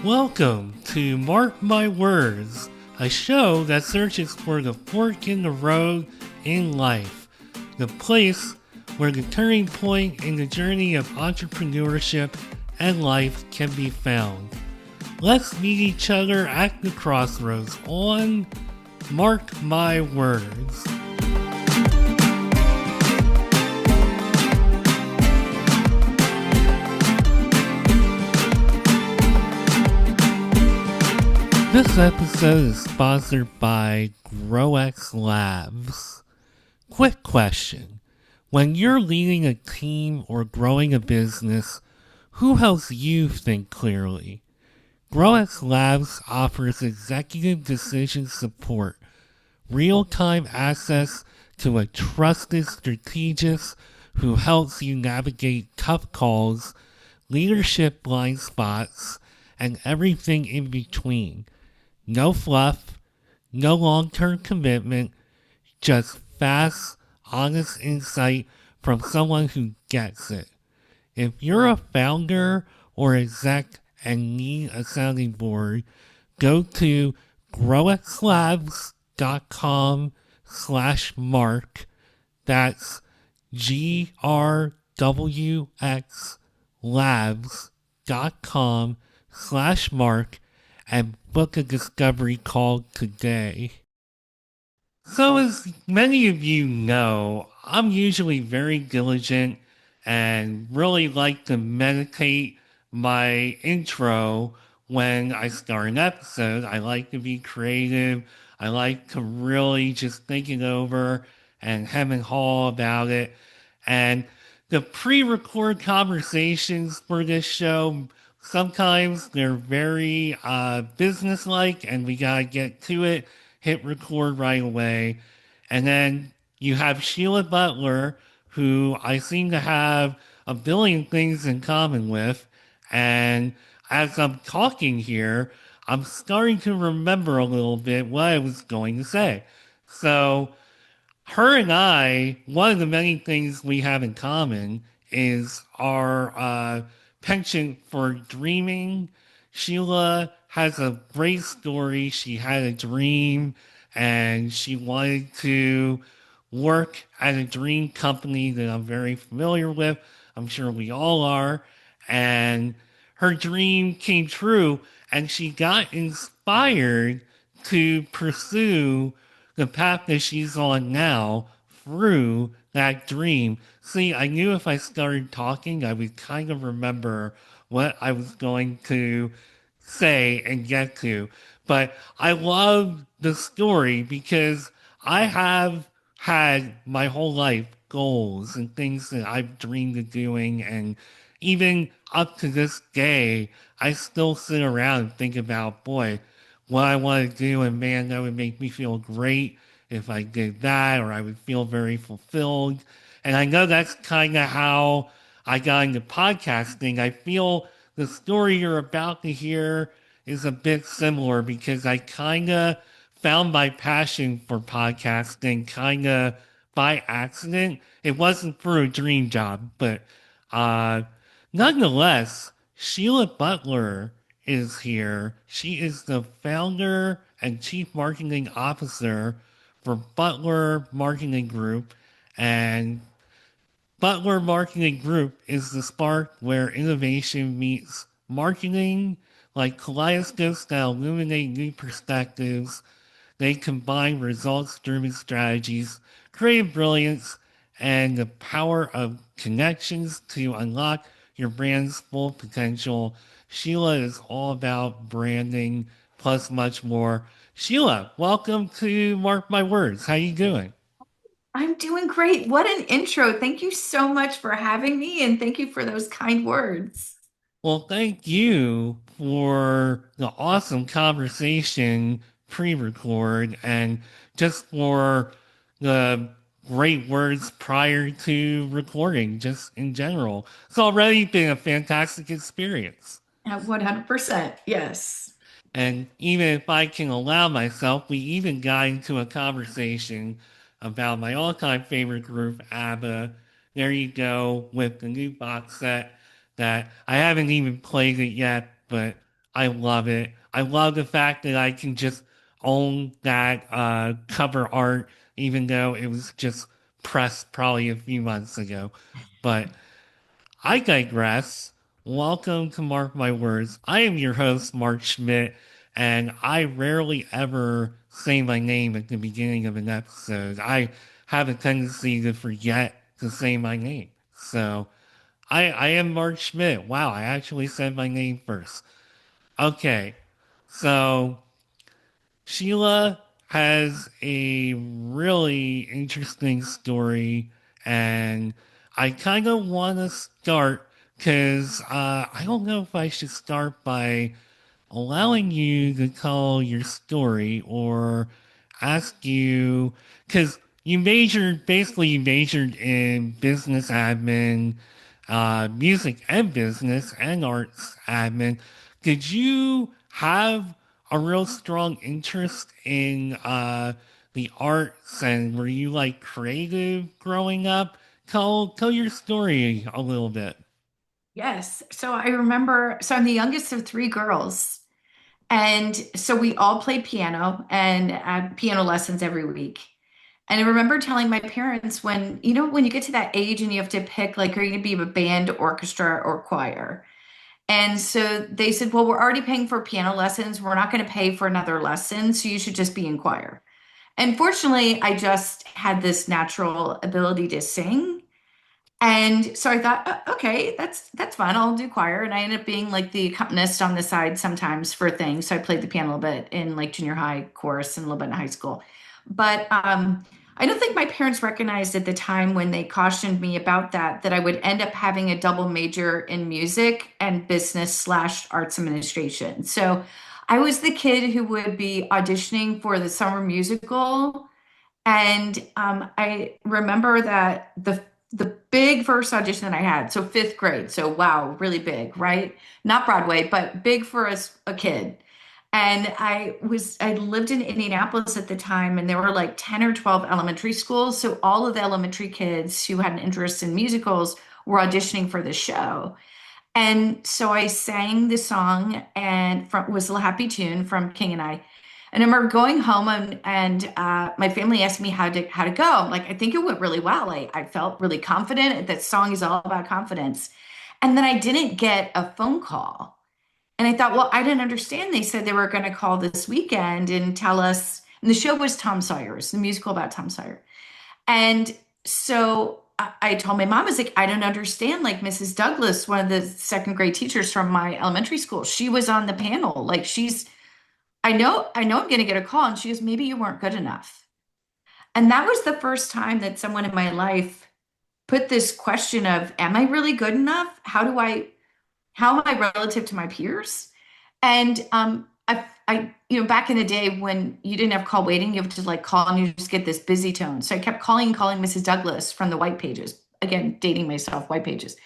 Welcome to Mark My Words, a show that searches for the fork in the road in life, the place where the turning point in the journey of entrepreneurship and life can be found. Let's meet each other at the crossroads on Mark My Words. This episode is sponsored by GrowX Labs. Quick question. When you're leading a team or growing a business, who helps you think clearly? GrowX Labs offers executive decision support, real-time access to a trusted strategist who helps you navigate tough calls, leadership blind spots, and everything in between. No fluff, no long-term commitment, just fast, honest insight from someone who gets it. If you're a founder or exec and need a sounding board, go to growxlabs.com/mark. That's grwxlabs.com/mark and book a discovery call today. So as many of you know, I'm usually very diligent and really like to meditate my intro when I start an episode. I like to be creative. I like to really just think it over and hem and haw about it. And the pre-record conversations for this show, sometimes they're very business-like and we gotta get to it, hit record right away. And then you have Sheila Butler, who I seem to have a billion things in common with. And as I'm talking here, I'm starting to remember a little bit what I was going to say. So her and I, one of the many things we have in common is our penchant for dreaming. Sheila has a great story. She had a dream and she wanted to work at a dream company that I'm very familiar with. I'm sure we all are. And her dream came true and she got inspired to pursue the path that she's on now through that dream. See, I knew if I started talking, I would kind of remember what I was going to say and get to. But I love the story because I have had my whole life goals and things that I've dreamed of doing. And even up to this day, I still sit around and think about, boy, what I want to do, and man, that would make me feel great if I did that, or I would feel very fulfilled. And I know that's kind of how I got into podcasting. I feel the story you're about to hear is a bit similar because I kind of found my passion for podcasting kind of by accident. It wasn't for a dream job, but uh, nonetheless, Sheila Butler is here. She is the founder and chief marketing officer for Butler Marketing Group. And Butler Marketing Group is the spark where innovation meets marketing, like kaleidoscopes that illuminate new perspectives. They combine results-driven strategies, creative brilliance, and the power of connections to unlock your brand's full potential. Sheila is all about branding plus much more. Sheila, welcome to Mark My Words. How you doing? I'm doing great. What an intro. Thank you so much for having me and thank you for those kind words. Well, thank you for the awesome conversation pre-record and just for the great words prior to recording, just in general. It's already been a fantastic experience. 100%. Yes. And even if I can allow myself, we even got into a conversation about my all-time favorite group, ABBA. There you go, with the new box set that I haven't even played it yet, but I love it. I love the fact that I can just own that cover art, even though it was just pressed probably a few months ago. But I digress. Welcome to Mark My Words. I am your host, Mark Schmidt, and I rarely ever say my name at the beginning of an episode. I have a tendency to forget to say my name. So I am Mark Schmidt. Wow, I actually said my name first. Okay, so Sheila has a really interesting story, and I kind of want to start because I don't know if I should start by allowing you to tell your story or ask you because you majored in business admin, music and business and arts admin. Did you have a real strong interest in the arts, and were you like creative growing up? Tell your story a little bit. Yes. So I remember, so I'm the youngest of three girls. And so we all played piano and had piano lessons every week. And I remember telling my parents when, when you get to that age and you have to pick, like, are you going to be a band, orchestra, or choir? And so they said, well, we're already paying for piano lessons. We're not going to pay for another lesson. So you should just be in choir. And fortunately, I just had this natural ability to sing. And so I thought, okay, that's fun. I'll do choir. And I ended up being like the accompanist on the side sometimes for things. So I played the piano a little bit in like junior high chorus and a little bit in high school. But I don't think my parents recognized at the time when they cautioned me about that I would end up having a double major in music and business slash arts administration. So I was the kid who would be auditioning for the summer musical, and I remember that the big first audition that I had, so fifth grade, so wow, really big, right? Not Broadway, but big for a kid. And I lived in Indianapolis at the time, and there were like 10 or 12 elementary schools. So all of the elementary kids who had an interest in musicals were auditioning for the show. And so I sang the song and from was a happy tune from King and I. And I remember going home and my family asked me how to go. I'm like, I think it went really well. I felt really confident. That song is all about confidence. And then I didn't get a phone call. And I thought, well, I didn't understand. They said they were going to call this weekend and tell us. And the show was Tom Sawyer's, the musical about Tom Sawyer. And so I told my mom, I was like, I don't understand. Like Mrs. Douglas, one of the second grade teachers from my elementary school, she was on the panel. Like I know I'm going to get a call. And she goes, maybe you weren't good enough. And that was the first time that someone in my life put this question of, am I really good enough? How am I relative to my peers? And back in the day when you didn't have call waiting, you have to like call and you just get this busy tone. So I kept calling Mrs. Douglas from the white pages. Again, dating myself, white pages.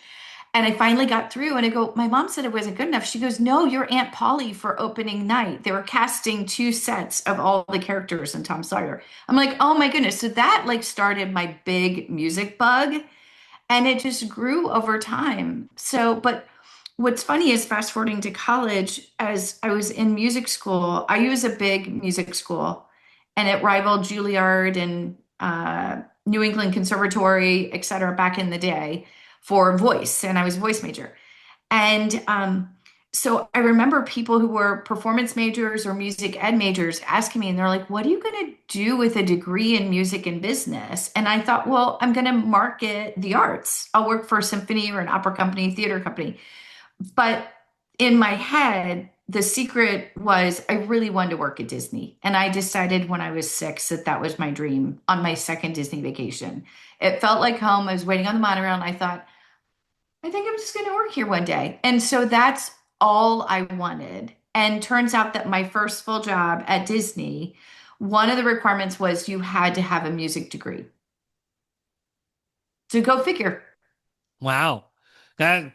And I finally got through and I go, my mom said it wasn't good enough. She goes, no, you're Aunt Polly for opening night. They were casting two sets of all the characters in Tom Sawyer. I'm like, oh my goodness. So that like started my big music bug, and it just grew over time. So, but what's funny is fast forwarding to college, as I was in music school, I was a big music school and it rivaled Juilliard and New England Conservatory, et cetera, back in the day for voice. And I was a voice major. And so I remember people who were performance majors or music ed majors asking me, and they're like, what are you going to do with a degree in music and business? And I thought, well, I'm going to market the arts. I'll work for a symphony or an opera company, theater company. But in my head, the secret was I really wanted to work at Disney. And I decided when I was 6 that that was my dream on my second Disney vacation. It felt like home. I was waiting on the monorail and I thought, I think I'm just going to work here one day. And so that's all I wanted. And turns out that my first full job at Disney, one of the requirements was you had to have a music degree. So go figure. Wow. That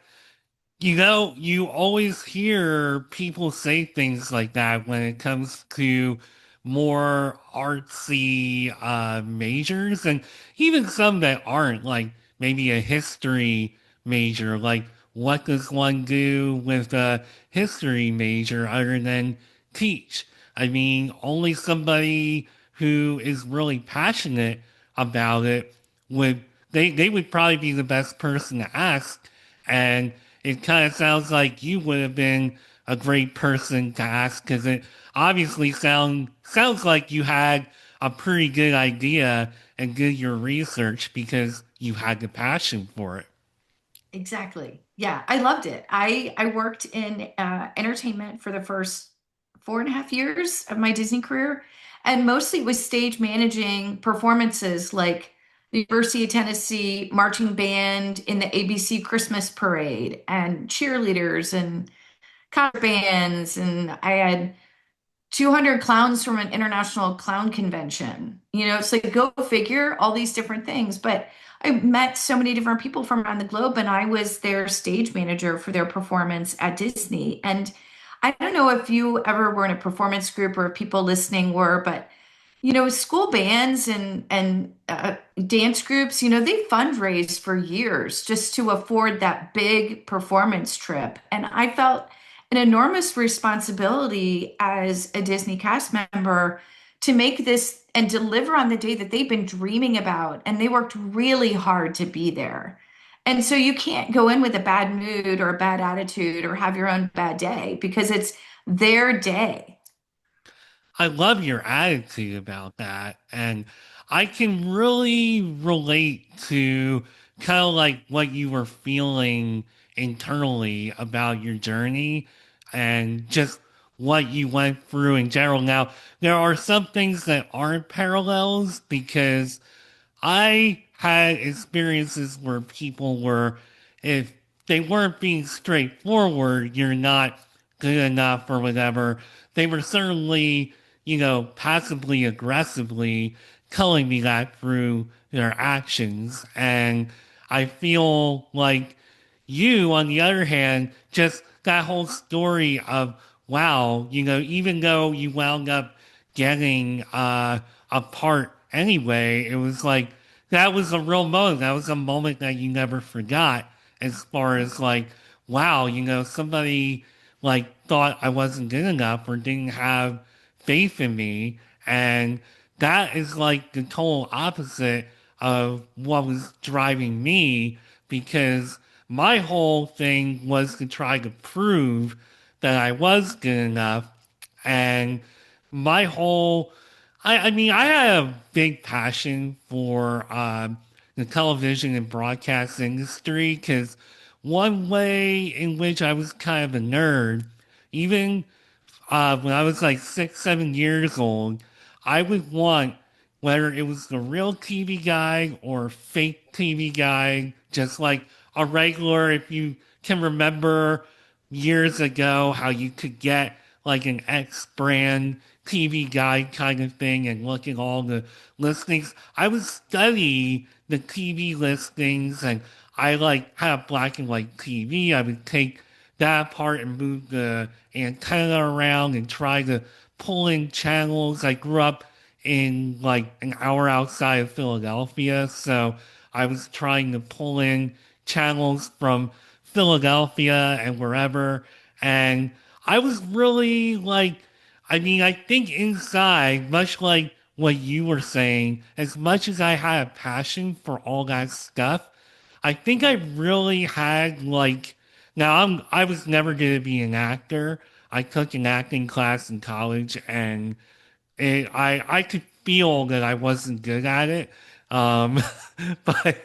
you always hear people say things like that when it comes to more artsy majors, and even some that aren't, like maybe a history major. Like, what does one do with a history major other than teach? I mean, only somebody who is really passionate about it would they would probably be the best person to ask. And it kind of sounds like you would have been a great person to ask because it obviously sounds like you had a pretty good idea and did your research because you had the passion for it. Exactly. Yeah, I loved it. I worked in entertainment for the first 4.5 years of my Disney career, and mostly it was stage managing performances like the University of Tennessee marching band in the ABC Christmas parade, and cheerleaders and concert bands, and I had 200 clowns from an international clown convention. It's like go figure all these different things. But I met so many different people from around the globe, and I was their stage manager for their performance at Disney. And I don't know if you ever were in a performance group or if people listening were, but school bands and dance groups, they fundraise for years just to afford that big performance trip. And I felt an enormous responsibility as a Disney cast member to make this and deliver on the day that they've been dreaming about. And they worked really hard to be there. And so you can't go in with a bad mood or a bad attitude or have your own bad day because it's their day. I love your attitude about that. And I can really relate to kind of like what you were feeling internally about your journey and just what you went through in general. Now, there are some things that aren't parallels because I had experiences where people were, if they weren't being straightforward, you're not good enough or whatever, they were certainly, passively aggressively telling me that through their actions. And I feel like you, on the other hand, just that whole story of, wow, even though you wound up getting a part anyway, it was like, that was a real moment. That was a moment that you never forgot as far as like, wow, somebody like thought I wasn't good enough or didn't have faith in me. And that is like the total opposite of what was driving me because my whole thing was to try to prove that I was good enough. And my whole, I mean, I had a big passion for the television and broadcast industry because one way in which I was kind of a nerd, even when I was like 6, 7 years old, I would want, whether it was the real TV guy or fake TV guy, just like a regular, if you can remember years ago, how you could get like an X brand TV guide kind of thing and look at all the listings. I would study the TV listings and I like had a black and white TV. I would take that apart and move the antenna around and try to pull in channels. I grew up in like an hour outside of Philadelphia, so I was trying to pull in channels from Philadelphia and wherever. And I was really like, I mean, I think inside, much like what you were saying, as much as I had a passion for all that stuff, I think I really had like, now I was never going to be an actor. I took an acting class in college and I could feel that I wasn't good at it. Um, but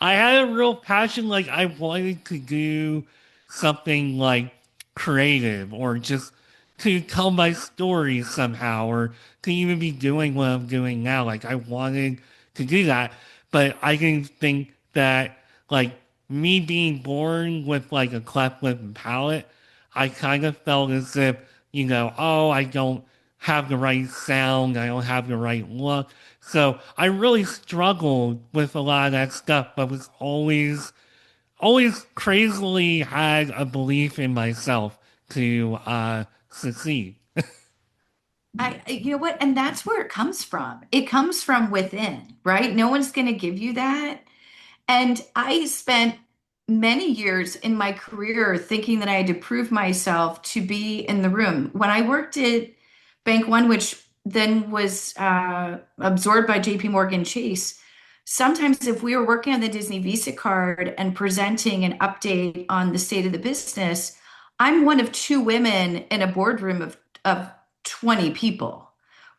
I had a real passion. Like I wanted to do something like creative or just to tell my story somehow or to even be doing what I'm doing now. Like I wanted to do that, but I didn't think that like me being born with like a cleft lip and palate, I kind of felt as if, oh, I don't have the right sound, I don't have the right look. So I really struggled with a lot of that stuff, but was always crazily had a belief in myself to succeed. You know what? And that's where it comes from. It comes from within, right? No one's going to give you that. And I spent many years in my career thinking that I had to prove myself to be in the room. When I worked at Bank One, which then was absorbed by JP Morgan Chase, sometimes if we were working on the Disney Visa card and presenting an update on the state of the business, I'm one of two women in a boardroom of 20 people,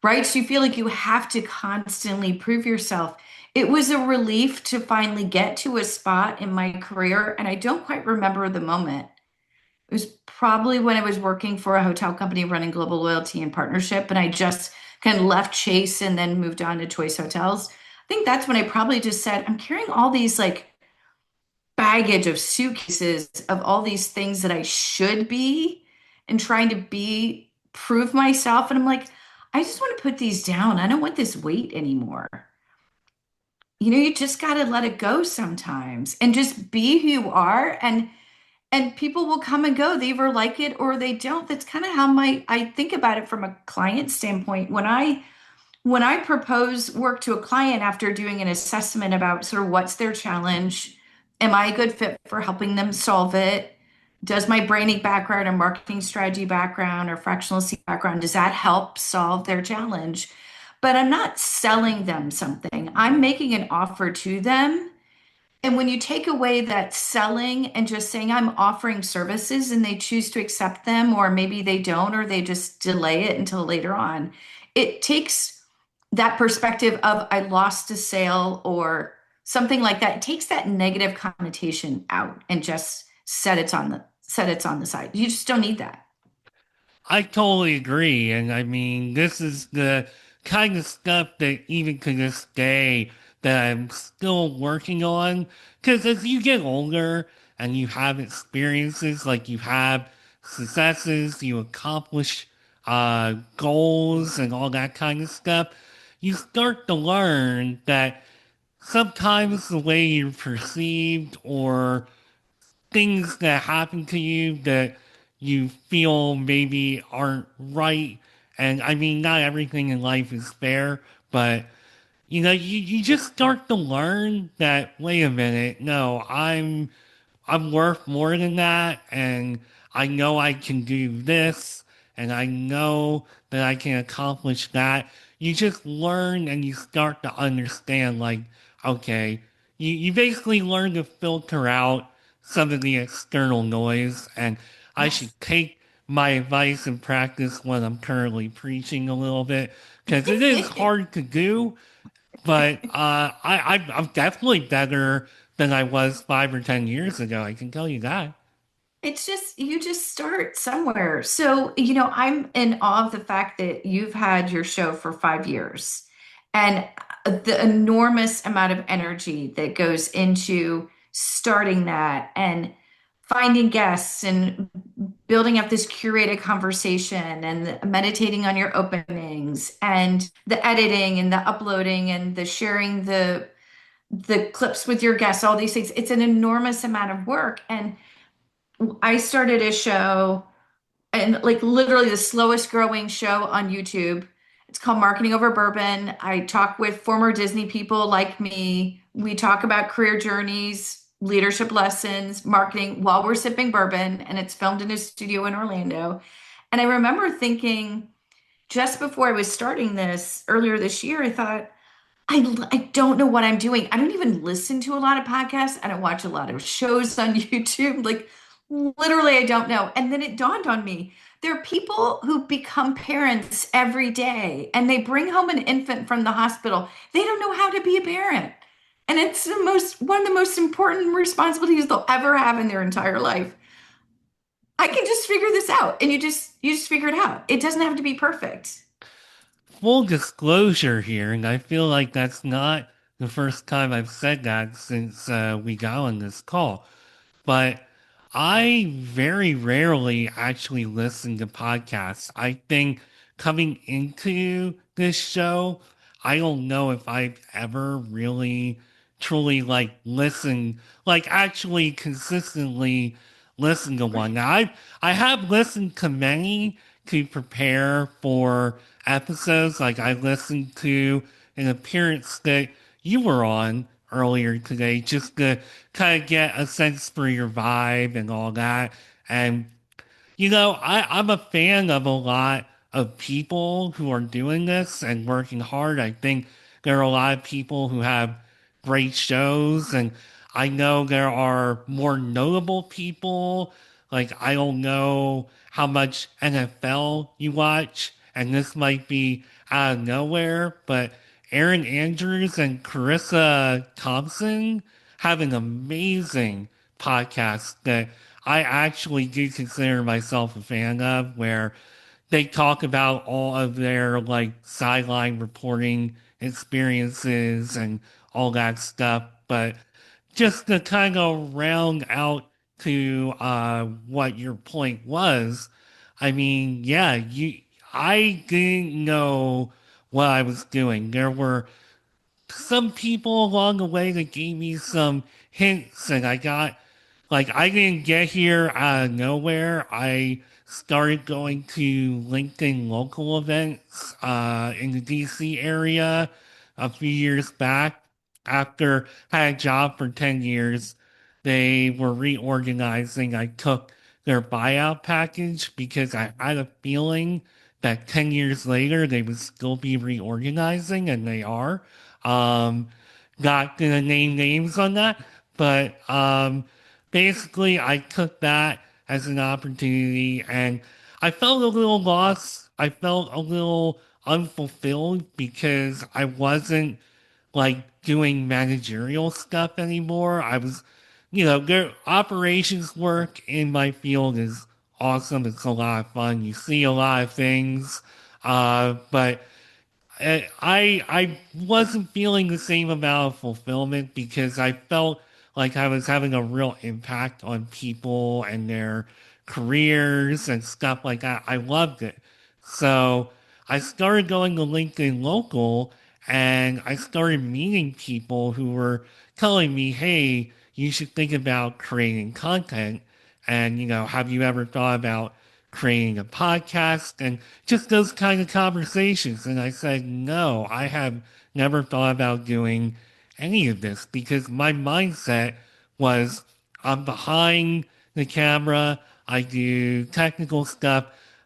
right? So you feel like you have to constantly prove yourself. It was a relief to finally get to a spot in my career, and I don't quite remember the moment. It was probably when I was working for a hotel company running global loyalty and partnership, and I just kind of left Chase and then moved on to Choice Hotels. I think that's when I probably just said, I'm carrying all these like baggage of suitcases of all these things that I should be and trying to be, prove myself. And I'm like, I just want to put these down. I don't want this weight anymore. You just got to let it go sometimes and just be who you are, and people will come and go. They either like it or they don't. That's kind of how my I think about it from a client standpoint. When I propose work to a client after doing an assessment about sort of what's their challenge, am I a good fit for helping them solve it? Does my branding background or marketing strategy background or fractional C background, does that help solve their challenge? But I'm not selling them something. I'm making an offer to them. And when you take away that selling and just saying I'm offering services and they choose to accept them, or maybe they don't, or they just delay it until later on, it takes that perspective of I lost a sale or something like that. It takes that negative connotation out and just set it's on the side. You just don't need that. I totally agree. And I mean, this is the kind of stuff that even to this day that I'm still working on. Because as you get older and you have experiences, like you have successes, you accomplish goals and all that kind of stuff, you start to learn that sometimes the way you're perceived or things that happen to you that you feel maybe aren't right. And I mean, not everything in life is fair, but you just start to learn that, wait a minute, no, I'm worth more than that, and I know I can do this, and I know that I can accomplish that. You just learn and you start to understand, like, okay, you basically learn to filter out some of the external noise, and I should Yes. take my advice and practice what I'm currently preaching a little bit, because it is hard to do, but I'm definitely better than I was 5 or 10 years ago. I can tell you that. It's just, you just start somewhere. So, I'm in awe of the fact that you've had your show for 5 years and the enormous amount of energy that goes into starting that and finding guests and building up this curated conversation and meditating on your openings and the editing and the uploading and the sharing the clips with your guests, all these things. It's an enormous amount of work. And I started a show and like literally the slowest growing show on YouTube. It's called Marketing Over Bourbon. I talk with former Disney people like me. We talk about career journeys, leadership lessons, marketing while we're sipping bourbon, and it's filmed in a studio in Orlando. And I remember thinking just before I was starting this earlier this year, I thought, I don't know what I'm doing. I don't even listen to a lot of podcasts. I don't watch a lot of shows on YouTube. Like, literally, I don't know. And then it dawned on me there are people who become parents every day and they bring home an infant from the hospital. They don't know how to be a parent. And it's one of the most important responsibilities they'll ever have in their entire life. I can just figure this out. And you just figure it out. It doesn't have to be perfect. Full disclosure here, and I feel like that's not the first time I've said that since we got on this call. But I very rarely actually listen to podcasts. I think coming into this show, I don't know if I've ever really truly like listened, like actually consistently listened to one. Now I have listened to many to prepare for episodes. Like I listened to an appearance that you were on earlier today just to kind of get a sense for your vibe and all that. And I'm a fan of a lot of people who are doing this and working hard. I think there are a lot of people who have great shows, and I know there are more notable people. Like, I don't know how much NFL you watch, and this might be out of nowhere, but Aaron Andrews and Carissa Thompson have an amazing podcast that I actually do consider myself a fan of, where they talk about all of their like sideline reporting experiences and all that stuff. But just to kind of round out to what your point was, I mean, yeah, I didn't know what I was doing. There were some people along the way that gave me some hints, and I didn't get here out of nowhere. I started going to LinkedIn local events in the DC area a few years back. After I had a job for 10 years, they were reorganizing. I took their buyout package because I had a feeling that 10 years later they would still be reorganizing, and they are. Um, Not gonna name names on that, but basically, I took that as an opportunity, and I felt a little lost. I felt a little unfulfilled because I wasn't like doing managerial stuff anymore. Their operations work in my field is awesome. It's a lot of fun. You see a lot of things, but I wasn't feeling the same amount of fulfillment because I felt like I was having a real impact on people and their careers and stuff like that. I loved it. So I started going to LinkedIn Local, and I started meeting people who were telling me, hey, you should think about creating content. And, have you ever thought about creating a podcast? And just those kind of conversations. And I said, no, I have never thought about doing any of this because my mindset was I'm behind the camera, I do technical stuff.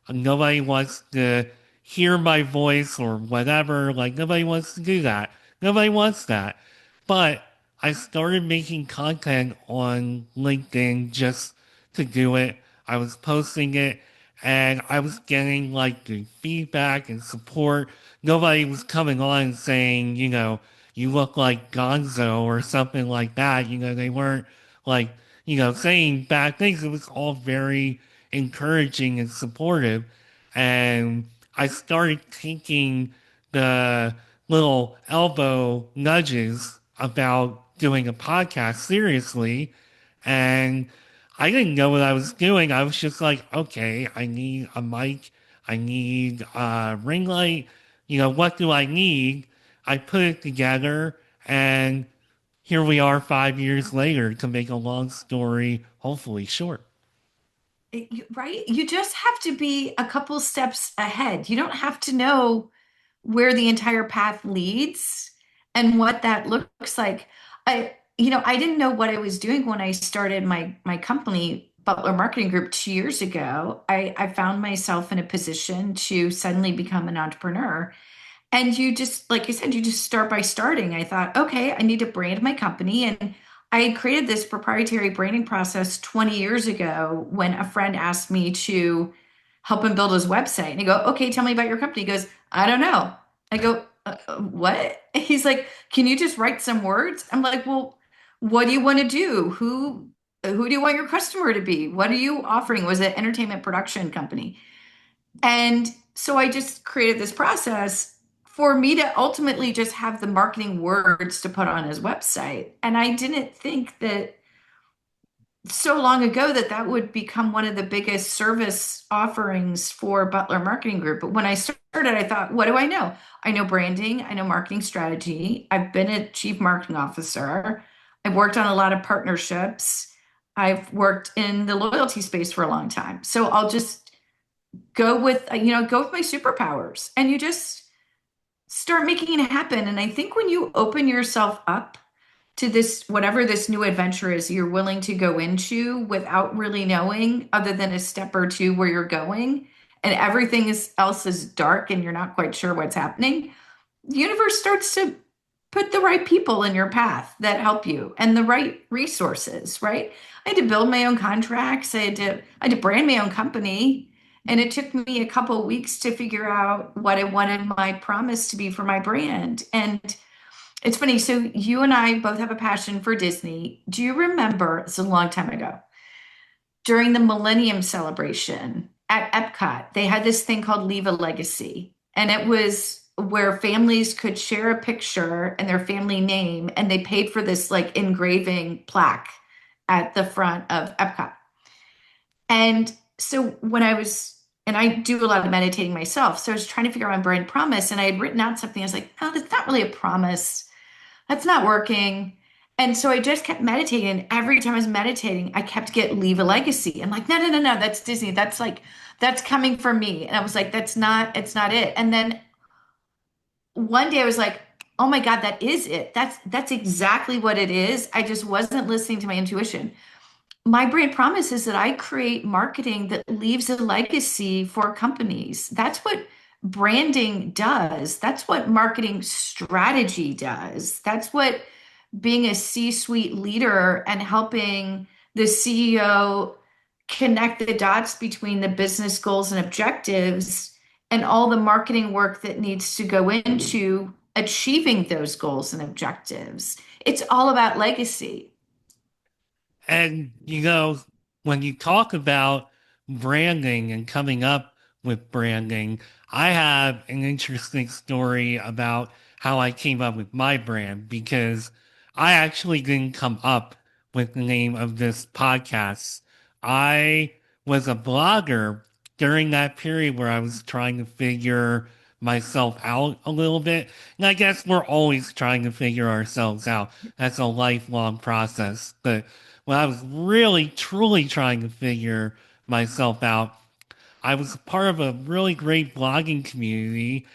Nobody wants to hear my voice or whatever. Like, nobody wants to do that. Nobody wants that. But I started making content on LinkedIn just to do it. I was posting it, and I was getting like the feedback and support. Nobody was coming on and saying, you look like Gonzo or something like that. They weren't like, saying bad things. It was all very encouraging and supportive. And I started taking the little elbow nudges about doing a podcast seriously. And I didn't know what I was doing. I was just like, okay, I need a mic. I need a ring light. What do I need? I put it together, and here we are 5 years later to make a long story, hopefully short. Right? You just have to be a couple steps ahead. You don't have to know where the entire path leads and what that looks like. I didn't know what I was doing when I started my company, Butler Marketing Group, 2 years ago. I found myself in a position to suddenly become an entrepreneur. And you just, like you said, you just start by starting. I thought, okay, I need to brand my company. And I had created this proprietary branding process 20 years ago when a friend asked me to help him build his website. And I go, okay, tell me about your company. He goes, I don't know. I go, what? He's like, can you just write some words? I'm like, well, what do you want to do? Who do you want your customer to be? What are you offering? Was it entertainment production company? And so I just created this process for me to ultimately just have the marketing words to put on his website. And I didn't think that so long ago that that would become one of the biggest service offerings for Butler Marketing Group. But when I started, I thought, what do I know? I know branding, I know marketing strategy. I've been a chief marketing officer. I've worked on a lot of partnerships. I've worked in the loyalty space for a long time. So I'll just go with my superpowers, and you just start making it happen. And I think when you open yourself up to this, whatever this new adventure is you're willing to go into without really knowing, other than a step or two where you're going, and else is dark and you're not quite sure what's happening, the universe starts to put the right people in your path that help you and the right resources, right? I had to build my own contracts. I had to brand my own company. And it took me a couple of weeks to figure out what I wanted my promise to be for my brand. And it's funny. So you and I both have a passion for Disney. Do you remember, it's a long time ago, during the Millennium Celebration at Epcot, they had this thing called Leave a Legacy. And it was where families could share a picture and their family name, and they paid for this like engraving plaque at the front of Epcot. And so and I do a lot of meditating myself. So I was trying to figure out my brand promise, and I had written out something. I was like, no, that's not really a promise. That's not working. And so I just kept meditating. And every time I was meditating, I kept get leave a legacy. I'm like, no, no, no, no, that's Disney. That's coming from me. And I was like, it's not it. And then one day I was like, oh my God, that is it. That's exactly what it is. I just wasn't listening to my intuition. My brand promise is that I create marketing that leaves a legacy for companies. That's what branding does. That's what marketing strategy does. That's what being a C-suite leader and helping the CEO connect the dots between the business goals and objectives and all the marketing work that needs to go into achieving those goals and objectives. It's all about legacy. And, when you talk about branding and coming up with branding, I have an interesting story about how I came up with my brand because I actually didn't come up with the name of this podcast. I was a blogger during that period where I was trying to figure myself out a little bit. And I guess we're always trying to figure ourselves out. That's a lifelong process. But when I was really, truly trying to figure myself out, I was part of a really great blogging community,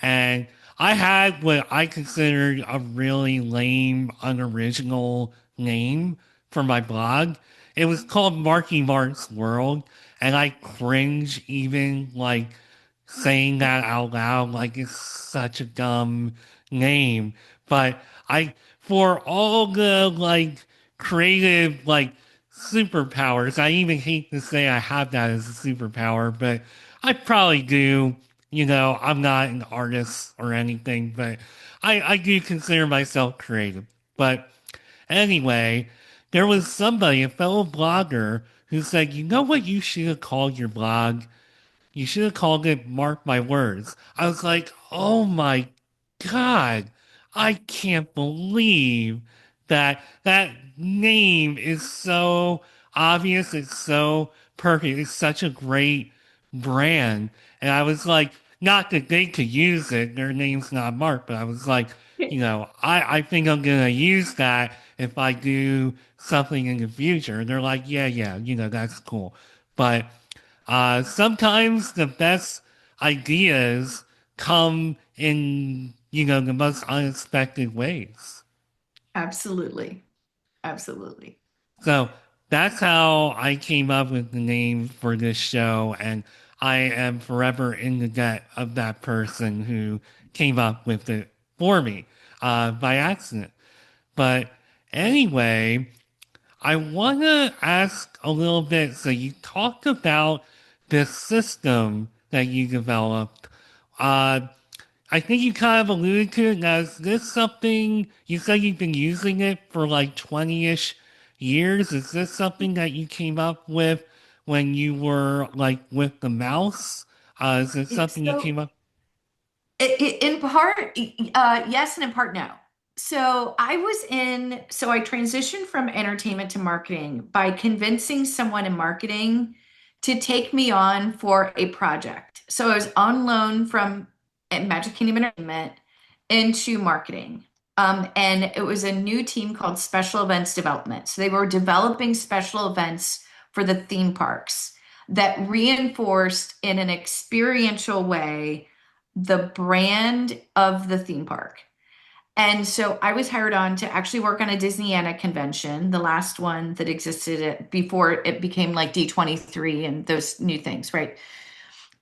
and I had what I considered a really lame, unoriginal name for my blog. It was called Marky Mark's World, and I cringe even like saying that out loud, like it's such a dumb name. But for all the like creative, like superpowers, I even hate to say I have that as a superpower, but I probably do. I'm not an artist or anything, but I do consider myself creative. But anyway, there was somebody, a fellow blogger, who said, you know what you should have called your blog? You should have called it Mark My Words. I was like, oh my God, I can't believe that name is so obvious. It's so perfect. It's such a great brand. And I was like, not that they could use it. Their name's not Mark, but I was like, I think I'm going to use that if I do something in the future. And they're like, yeah, yeah, that's cool. But sometimes the best ideas come in, the most unexpected ways. Absolutely. Absolutely. So that's how I came up with the name for this show, and I am forever in the debt of that person who came up with it for me by accident. But anyway, I want to ask a little bit. So you talked about this system that you developed. Uh, I think you kind of alluded to it. Now, is this something you said you've been using it for like 20-ish years? Is this something that you came up with when you were like with the mouse? Is it something you So came up? in part, yes, and in part, no. So I transitioned from entertainment to marketing by convincing someone in marketing to take me on for a project. So I was on loan from Magic Kingdom Entertainment into marketing. And it was a new team called Special Events Development. So they were developing special events for the theme parks that reinforced in an experiential way the brand of the theme park. And so I was hired on to actually work on a Disneyana convention, the last one that existed before it became like D23 and those new things, right?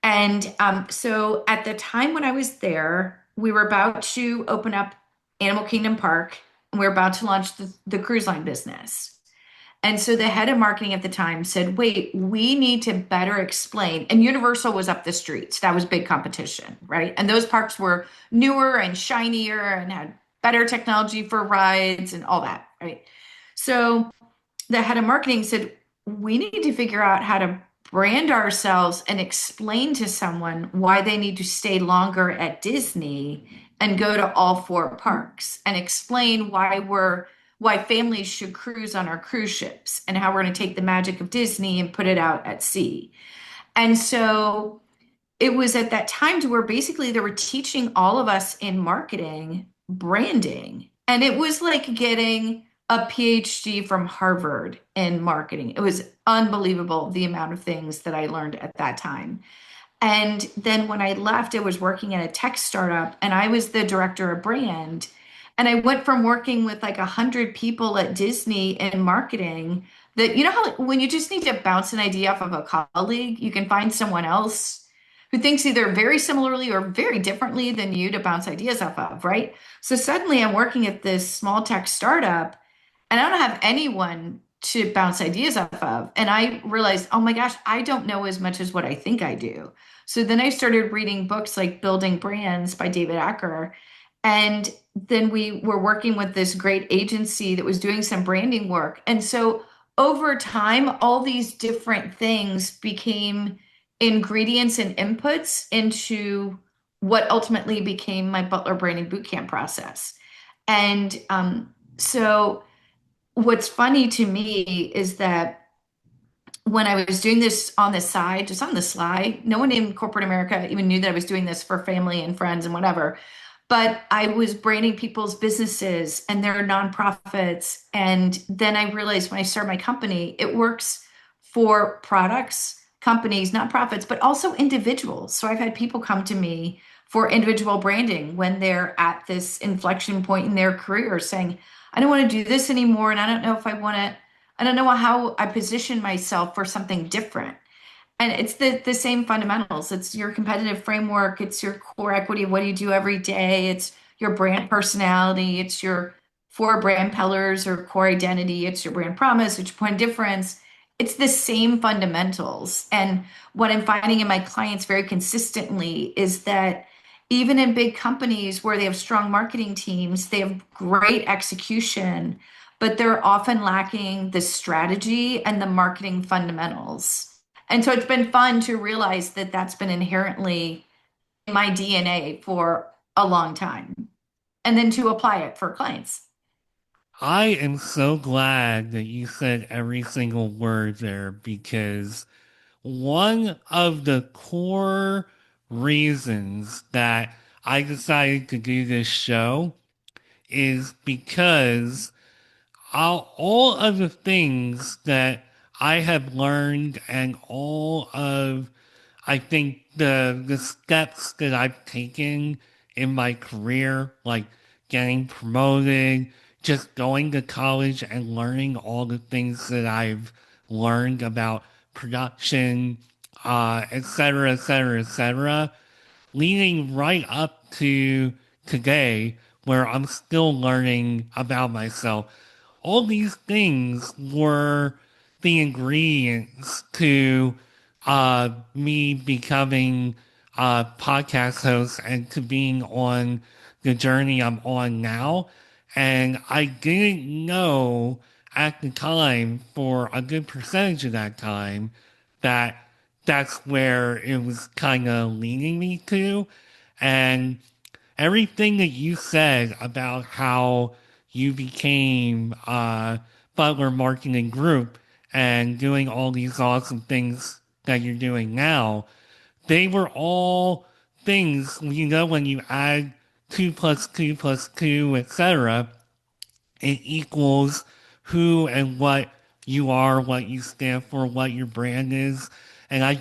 And so at the time when I was there, we were about to open up Animal Kingdom Park, and we were about to launch the cruise line business. And so the head of marketing at the time said, wait, we need to better explain. And Universal was up the street. So that was big competition, right? And those parks were newer and shinier and had better technology for rides and all that, right? So the head of marketing said, we need to figure out how to brand ourselves and explain to someone why they need to stay longer at Disney and go to all four parks and explain why families should cruise on our cruise ships and how we're going to take the magic of Disney and put it out at sea. And so it was at that time to where basically they were teaching all of us in marketing branding. And it was like getting a PhD from Harvard in marketing. It was unbelievable the amount of things that I learned at that time. And then when I left, I was working at a tech startup and I was the director of brand. And I went from working with like 100 people at Disney in marketing that, you know, how when you just need to bounce an idea off of a colleague, you can find someone else who thinks either very similarly or very differently than you to bounce ideas off of, right? So suddenly I'm working at this small tech startup and I don't have anyone to bounce ideas off of. And I realized, oh my gosh, I don't know as much as what I think I do. So then I started reading books like Building Brands by David Acker. And then we were working with this great agency that was doing some branding work. And so over time, all these different things became ingredients and inputs into what ultimately became my Butler Branding Bootcamp process. And so what's funny to me is that when I was doing this on the side, just on the sly, no one in corporate America even knew that I was doing this for family and friends and whatever. But I was branding people's businesses and their nonprofits. And then I realized when I started my company, it works for products, companies, nonprofits, but also individuals. So I've had people come to me for individual branding when they're at this inflection point in their career saying, I don't want to do this anymore. And I don't know if I want to, I don't know how I position myself for something different. And it's the same fundamentals. It's your competitive framework, it's your core equity, what do you do every day? It's your brand personality, it's your four brand pillars or core identity, it's your brand promise, it's your point of difference. It's the same fundamentals. And what I'm finding in my clients very consistently is that even in big companies where they have strong marketing teams, they have great execution, but they're often lacking the strategy and the marketing fundamentals. And so it's been fun to realize that that's been inherently in my DNA for a long time, and then to apply it for clients. I am so glad that you said every single word there because one of the core reasons that I decided to do this show is because all of the things that I have learned and all of I think the steps that I've taken in my career, like getting promoted, just going to college and learning all the things that I've learned about production, et cetera, et cetera, et cetera, leading right up to today, where I'm still learning about myself. All these things were the ingredients to me becoming a podcast host and to being on the journey I'm on now. And I didn't know at the time, for a good percentage of that time, that that's where it was kind of leaning me to. And everything that you said about how you became Butler Marketing Group and doing all these awesome things that you're doing now, they were all things, you know, when you add 2 plus 2 plus 2, etc., it equals who and what you are, what you stand for, what your brand is. And I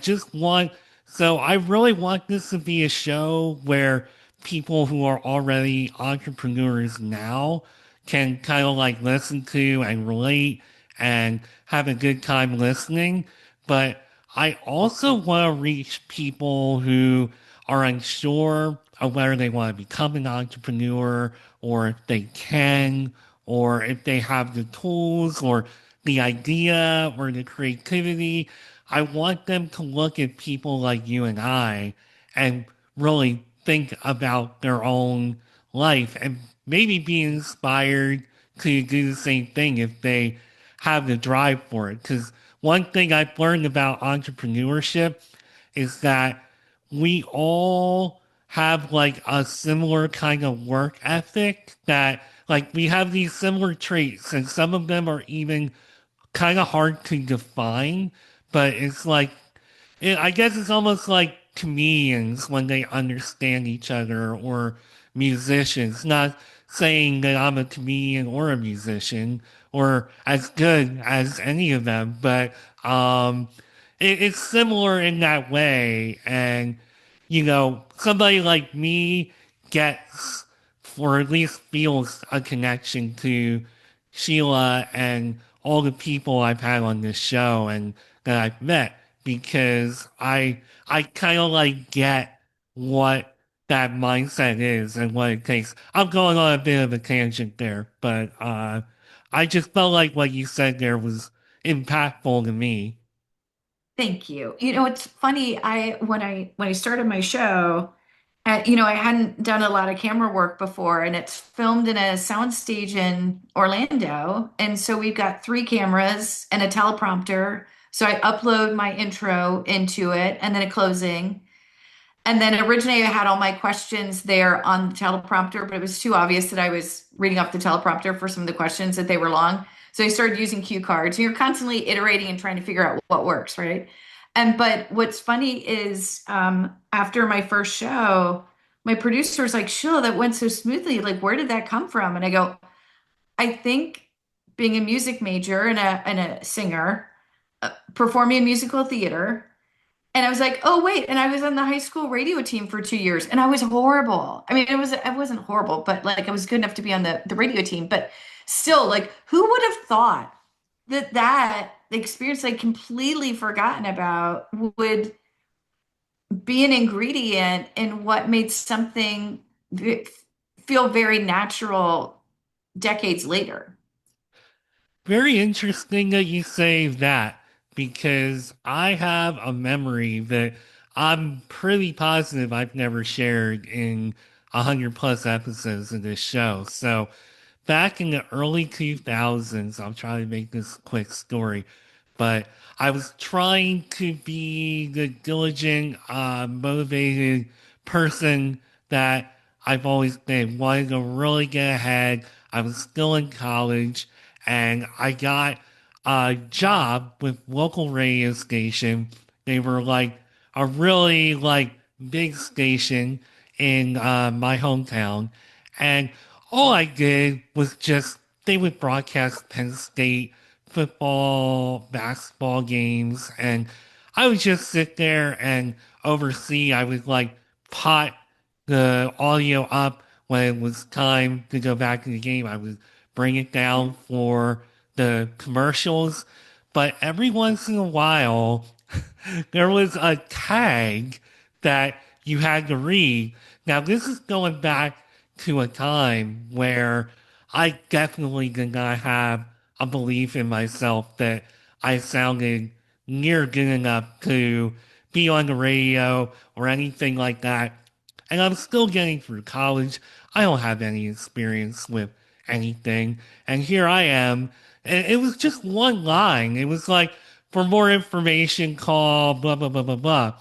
really want this to be a show where people who are already entrepreneurs now can kind of like listen to and relate and have a good time listening. But I also want to reach people who are unsure of whether they want to become an entrepreneur or if they can or if they have the tools or the idea or the creativity. I want them to look at people like you and I and really think about their own life and maybe be inspired to do the same thing if they have the drive for it. Because one thing I've learned about entrepreneurship is that we all have like a similar kind of work ethic that like we have these similar traits and some of them are even kind of hard to define, but it's like I guess it's almost like comedians when they understand each other or musicians. Not saying that I'm a comedian or a musician or as good as any of them, but it's similar in that way. And, somebody like me gets, or at least feels a connection to Sheila and all the people I've had on this show and that I've met because I kind of like get what that mindset is and what it takes. I'm going on a bit of a tangent there, but I just felt like what you said there was impactful to me. Thank you. It's funny. When I started my show, I hadn't done a lot of camera work before, and it's filmed in a soundstage in Orlando. And so we've got three cameras and a teleprompter. So I upload my intro into it and then a closing. And then originally I had all my questions there on the teleprompter, but it was too obvious that I was reading off the teleprompter for some of the questions that they were long. So I started using cue cards. And you're constantly iterating and trying to figure out what works, right? But what's funny is after my first show, my producer was like, Sheila, that went so smoothly. Like, where did that come from? And I go, I think being a music major and a singer, performing in musical theater, and I was like, oh wait, and I was on the high school radio team for 2 years, and I was horrible. I mean, I wasn't horrible, but like I was good enough to be on the radio team. But still, like, who would have thought that the experience I'd completely forgotten about would be an ingredient in what made something feel very natural decades later? Very interesting that you say that because I have a memory that I'm pretty positive I've never shared in 100 plus episodes of this show. So back in the early 2000s, I'll try to make this a quick story, but I was trying to be the diligent, motivated person that I've always been, wanting to really get ahead. I was still in college and I got a job with local radio station. They were like a really like big station in my hometown. And all I did was just, they would broadcast Penn State football, basketball games, and I would just sit there and oversee. I would like pot the audio up when it was time to go back to the game. I would bring it down for the commercials. But every once in a while, there was a tag that you had to read. Now, this is going back to a time where I definitely did not have a belief in myself that I sounded near good enough to be on the radio or anything like that. And I'm still getting through college. I don't have any experience with anything. And here I am. And it was just one line. It was like, for more information, call blah, blah, blah, blah, blah.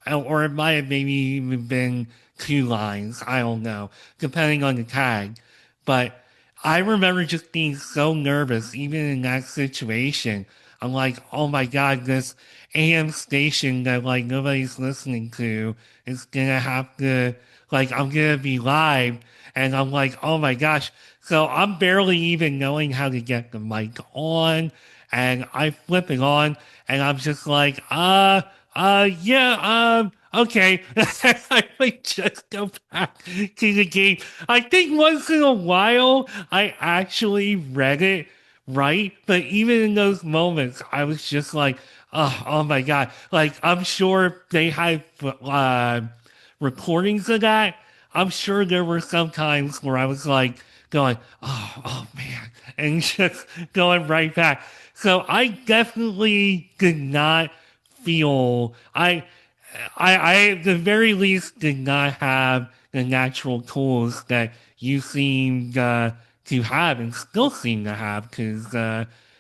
Or it might have maybe even been two lines. I don't know, depending on the tag. But I remember just being so nervous, even in that situation. I'm like, oh my God, this AM station that like nobody's listening to is gonna have to, like, I'm gonna be live. And I'm like, oh my gosh. So I'm barely even knowing how to get the mic on. And I flip it on and I'm just like, yeah, Okay, I might just go back to the game. I think once in a while I actually read it right, but even in those moments, I was just like, oh my God. Like, I'm sure they had recordings of that. I'm sure there were some times where I was like going, oh man, and just going right back. So I definitely did not feel I at the very least did not have the natural tools that you seemed to have and still seem to have because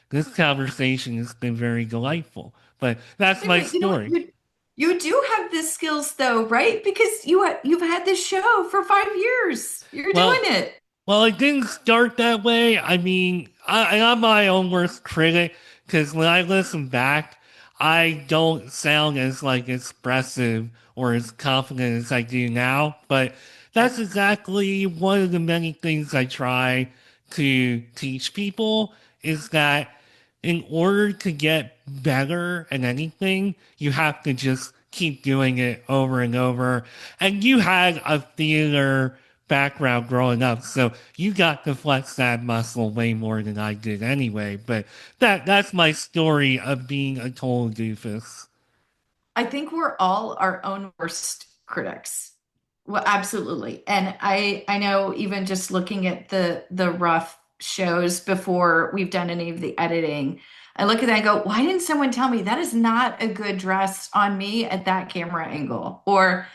this conversation has been very delightful. But that's Wait a my minute, you know what? story. You do have the skills though, right? Because you've had this show for 5 years. You're doing Well, it. Well, it didn't start that way. I mean, I'm my own worst critic because when I listen back, I don't sound as like expressive or as confident as I do now. But that's Yep. exactly one of the many things I try to teach people is that in order to get better at anything, you have to just keep doing it over and over. And you had a theater background growing up, so you got to flex that muscle way more than I did anyway. But that's my story of being a total doofus. I think we're all our own worst critics. Well, absolutely. And I know even just looking at the rough shows before we've done any of the editing, I look at that and go, why didn't someone tell me that is not a good dress on me at that camera angle? Or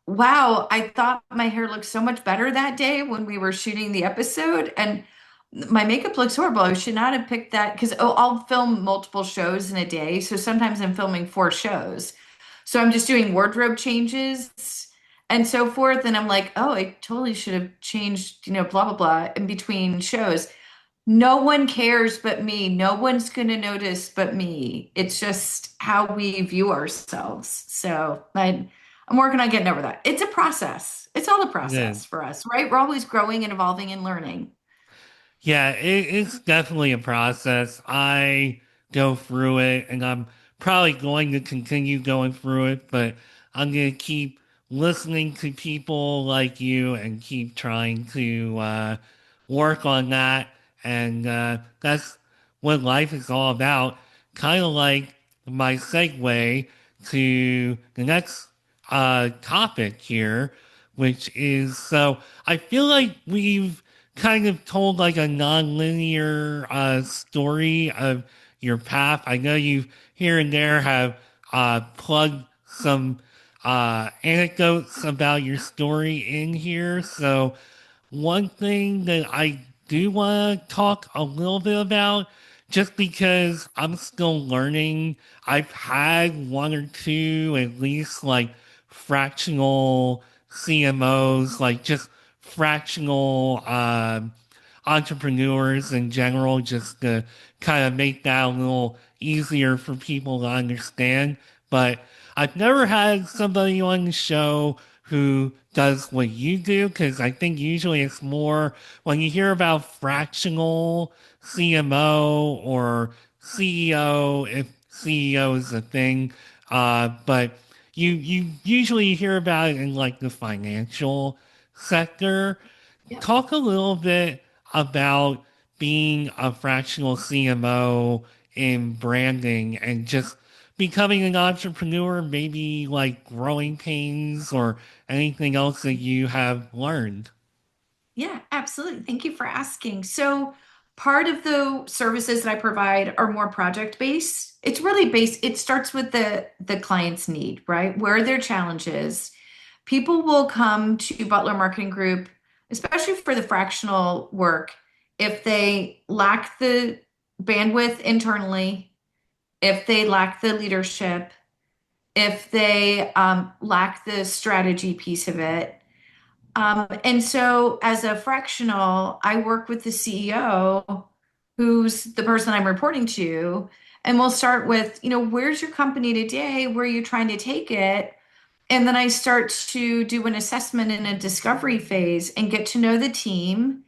wow, I thought my hair looked so much better that day when we were shooting the episode and my makeup looks horrible. I should not have picked that because I'll film multiple shows in a day. So sometimes I'm filming 4 shows. So I'm just doing wardrobe changes and so forth. And I'm like, oh, I totally should have changed, blah, blah, blah in between shows. No one cares but me. No one's going to notice but me. It's just how we view ourselves. I'm working on getting over that. It's a process. It's all a It is. process for us, right? We're always growing and evolving and learning. Yeah, it's definitely a process. I go through it, and I'm probably going to continue going through it, but I'm going to keep listening to people like you and keep trying to work on that. And that's what life is all about. Kind of like my segue to the next topic here, which is so I feel like we've kind of told like a non-linear story of your path. I know you here and there have plugged some anecdotes about your story in here. So one thing that I do want to talk a little bit about, just because I'm still learning, I've had one or two at least like fractional CMOs, like just fractional entrepreneurs in general, just to kind of make that a little easier for people to understand. But I've never had somebody on the show who does what you do because I think usually it's more when you hear about fractional CMO or CEO, if CEO is a thing, but you usually hear about it in like the financial sector. Yep. Talk a little bit about being a fractional CMO in branding and just becoming an entrepreneur, maybe like growing pains or anything else that you have learned. Yeah, absolutely. Thank you for asking. So, part of the services that I provide are more project based. It's really based, it starts with the client's need, right? Where are their challenges? People will come to Butler Marketing Group, especially for the fractional work, if they lack the bandwidth internally, if they lack the leadership, if they lack the strategy piece of it. And so, as a fractional, I work with the CEO, who's the person I'm reporting to, and we'll start with, where's your company today? Where are you trying to take it? And then I start to do an assessment in a discovery phase and get to know the team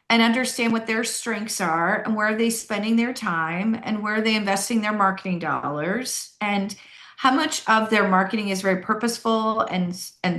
and understand what their strengths are and where are they spending their time and where are they investing their marketing dollars and how much of their marketing is very purposeful and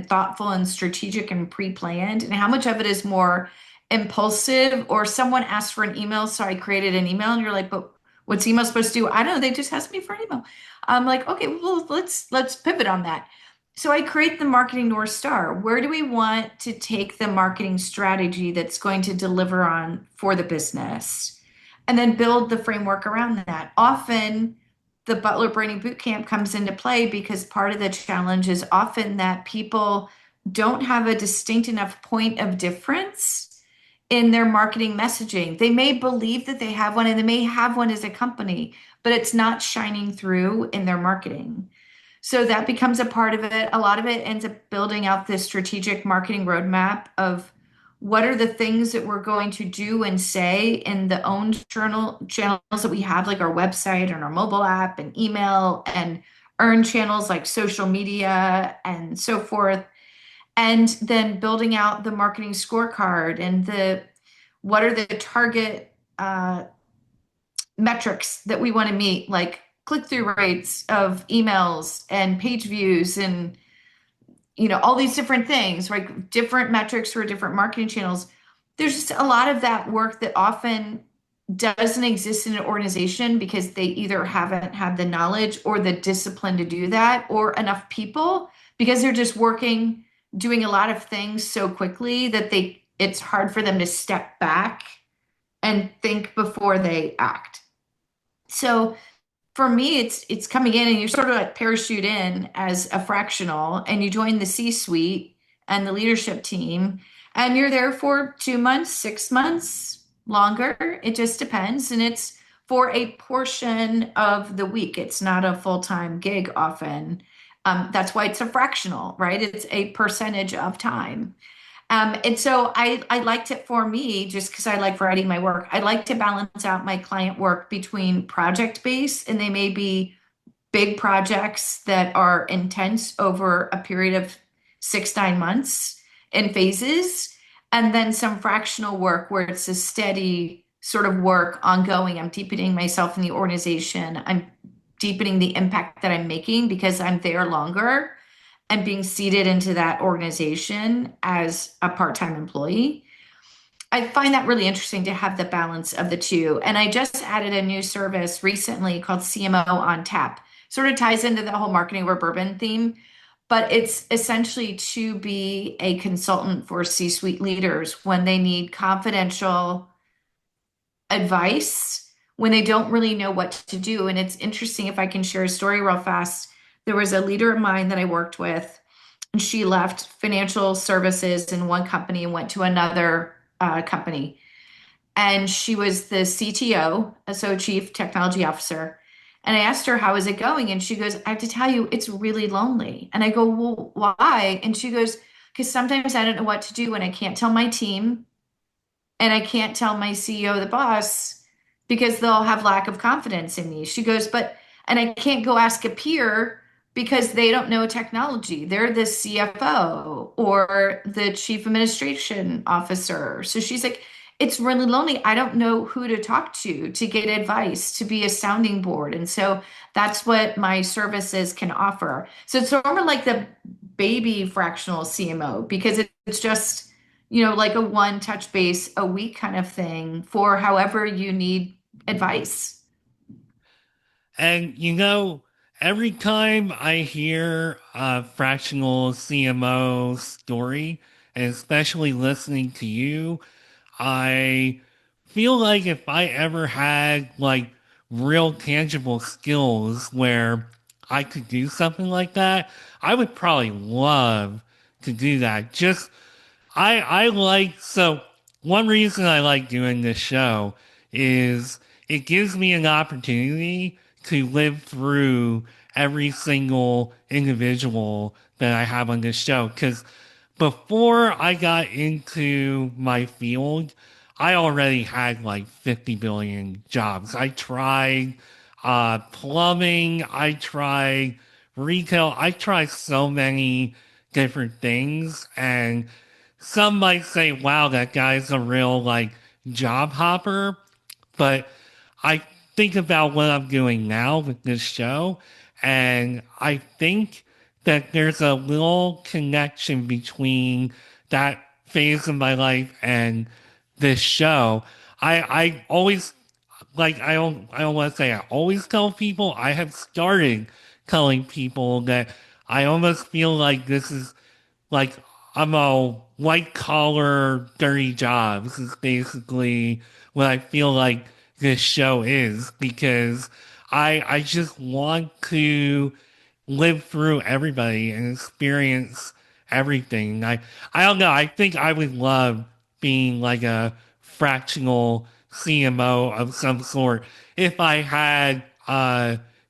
thoughtful and strategic and pre-planned, and how much of it is more impulsive, or someone asked for an email, so I created an email, and you're like, but what's email supposed to do? I don't know. They just asked me for an email. I'm like, okay, well, let's pivot on that. So I create the marketing North Star. Where do we want to take the marketing strategy that's going to deliver on for the business? And then build the framework around that. Often the Butler Branding Bootcamp comes into play because part of the challenge is often that people don't have a distinct enough point of difference in their marketing messaging. They may believe that they have one and they may have one as a company, but it's not shining through in their marketing. So that becomes a part of it. A lot of it ends up building out this strategic marketing roadmap of what are the things that we're going to do and say in the owned channels that we have, like our website and our mobile app and email and earned channels like social media and so forth. And then building out the marketing scorecard and the what are the target metrics that we want to meet, like click-through rates of emails and page views and all these different things, right? Different metrics for different marketing channels. There's just a lot of that work that often doesn't exist in an organization because they either haven't had the knowledge or the discipline to do that, or enough people because they're just working, doing a lot of things so quickly that it's hard for them to step back and think before they act. So for me, it's coming in and you sort of like parachute in as a fractional and you join the C-suite and the leadership team, and you're there for 2 months, 6 months, longer. It just depends. And it's for a portion of the week. It's not a full-time gig often. That's why it's a fractional, right? It's a percentage of time. And so I liked it for me just because I like variety in my work. I like to balance out my client work between project based, and they may be big projects that are intense over a period of 6, 9 months in phases, and then some fractional work where it's a steady sort of work ongoing. I'm deepening myself in the organization. I'm deepening the impact that I'm making because I'm there longer and being seated into that organization as a part-time employee. I find that really interesting to have the balance of the two. And I just added a new service recently called CMO on Tap. Sort of ties into the whole marketing over bourbon theme, but it's essentially to be a consultant for C-suite leaders when they need confidential advice, when they don't really know what to do. And it's interesting, if I can share a story real fast. There was a leader of mine that I worked with, and she left financial services in one company and went to another company. And she was the CTO, so Chief Technology Officer. And I asked her, how is it going? And she goes, I have to tell you, it's really lonely. And I go, well, why? And she goes, because sometimes I don't know what to do and I can't tell my team and I can't tell my CEO, the boss, because they'll have lack of confidence in me. She goes, and I can't go ask a peer because they don't know technology. They're the CFO or the chief administration officer. So she's like, it's really lonely. I don't know who to talk to get advice, to be a sounding board. And so that's what my services can offer. So it's sort of like the baby fractional CMO because it's just, like a one touch base a week kind of thing for however you need advice. And every time I hear a fractional CMO story, and especially listening to you, I feel like if I ever had like real tangible skills where I could do something like that, I would probably love to do that. I like, so one reason I like doing this show is it gives me an opportunity to live through every single individual that I have on this show. Because before I got into my field, I already had like 50 billion jobs. I tried plumbing, I tried retail, I tried so many different things. And some might say, wow, that guy's a real like job hopper. But I think about what I'm doing now with this show, And I think that there's a little connection between that phase of my life and this show. I always I don't want to say I always tell people. I have started telling people that I almost feel like this is like I'm a white collar dirty job. This is basically what I feel like this show is, because I just want to live through everybody and experience everything. I don't know. I think I would love being like a fractional CMO of some sort if I had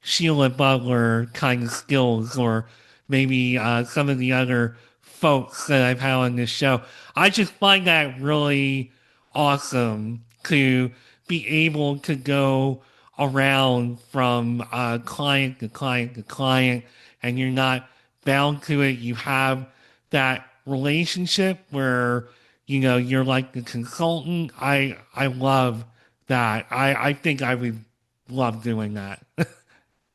Sheila Butler kind of skills, or maybe some of the other folks that I've had on this show. I just find that really awesome to be able to go around from client to client to client, and you're not bound to it. You have that relationship where you're like the consultant. I love that. I think I would love doing that.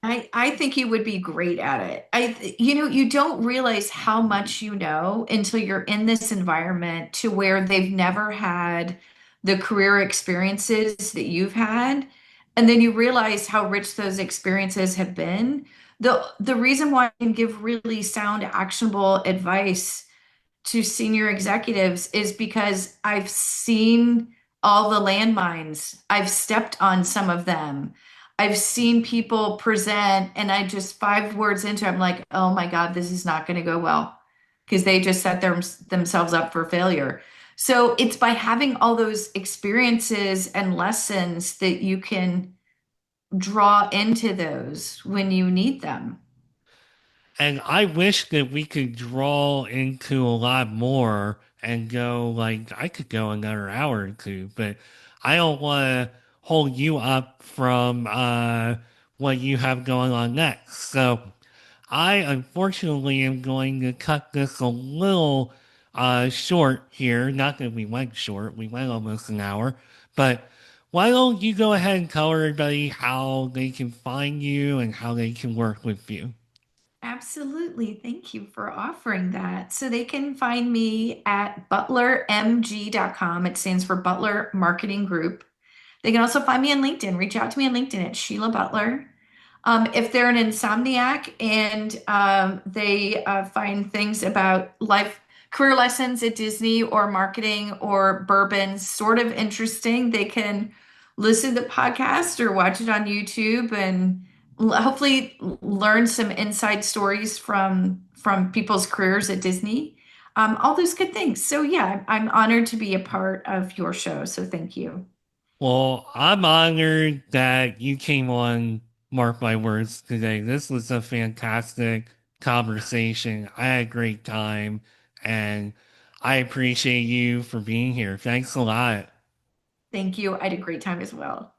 I think you would be great at it. You don't realize how much you know until you're in this environment to where they've never had the career experiences that you've had. And then you realize how rich those experiences have been. The reason why I can give really sound, actionable advice to senior executives is because I've seen all the landmines. I've stepped on some of them. I've seen people present, and I just 5 words into it, I'm like, oh my God, this is not going to go well because they just set themselves up for failure. So it's by having all those experiences and lessons that you can draw into those when you need them. And I wish that we could draw into a lot more and go, like, I could go another hour or two, but I don't want to hold you up from what you have going on next. So I unfortunately am going to cut this a little short here. Not that we went short, we went almost an hour, but why don't you go ahead and tell everybody how they can find you and how they can work with you? Absolutely. Thank you for offering that. So they can find me at butlermg.com. It stands for Butler Marketing Group. They can also find me on LinkedIn. Reach out to me on LinkedIn at Sheila Butler. If they're an insomniac and they find things about life, career lessons at Disney or marketing or bourbon sort of interesting, they can listen to the podcast or watch it on YouTube and hopefully learn some inside stories from people's careers at Disney. All those good things. So yeah, I'm honored to be a part of your show. So thank you. Well, I'm honored that you came on Mark My Words today. This was a fantastic conversation. I had a great time, and I appreciate you for being here. Thanks a lot. Thank you. I had a great time as well.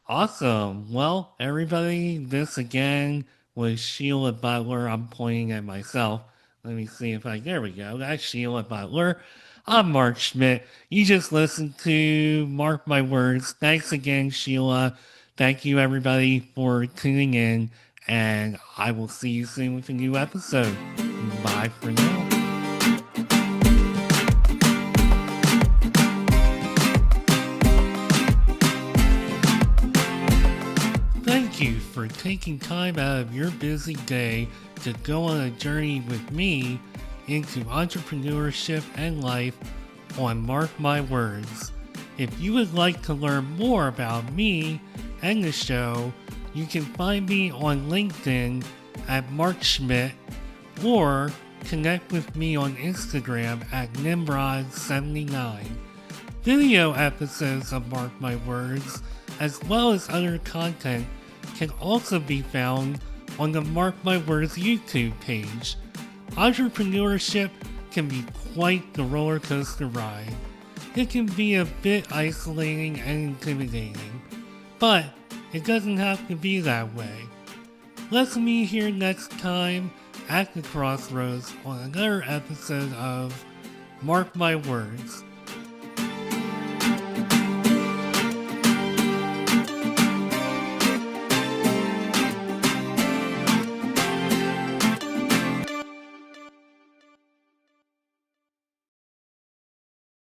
Awesome. Well, everybody, this again was Sheila Butler. I'm pointing at myself. Let me see if there we go. That's Sheila Butler. I'm Mark Schmidt. You just listened to Mark My Words. Thanks again, Sheila. Thank you, everybody, for tuning in. And I will see you soon with a new episode. Bye for now. Thank you for taking time out of your busy day to go on a journey with me into entrepreneurship and life on Mark My Words. If you would like to learn more about me and the show, you can find me on LinkedIn at Mark Schmidt, or connect with me on Instagram at Nimrod79. Video episodes of Mark My Words, as well as other content, can also be found on the Mark My Words YouTube page. Entrepreneurship can be quite the roller coaster ride. It can be a bit isolating and intimidating, but it doesn't have to be that way. Let's meet here next time at the crossroads on another episode of Mark My Words.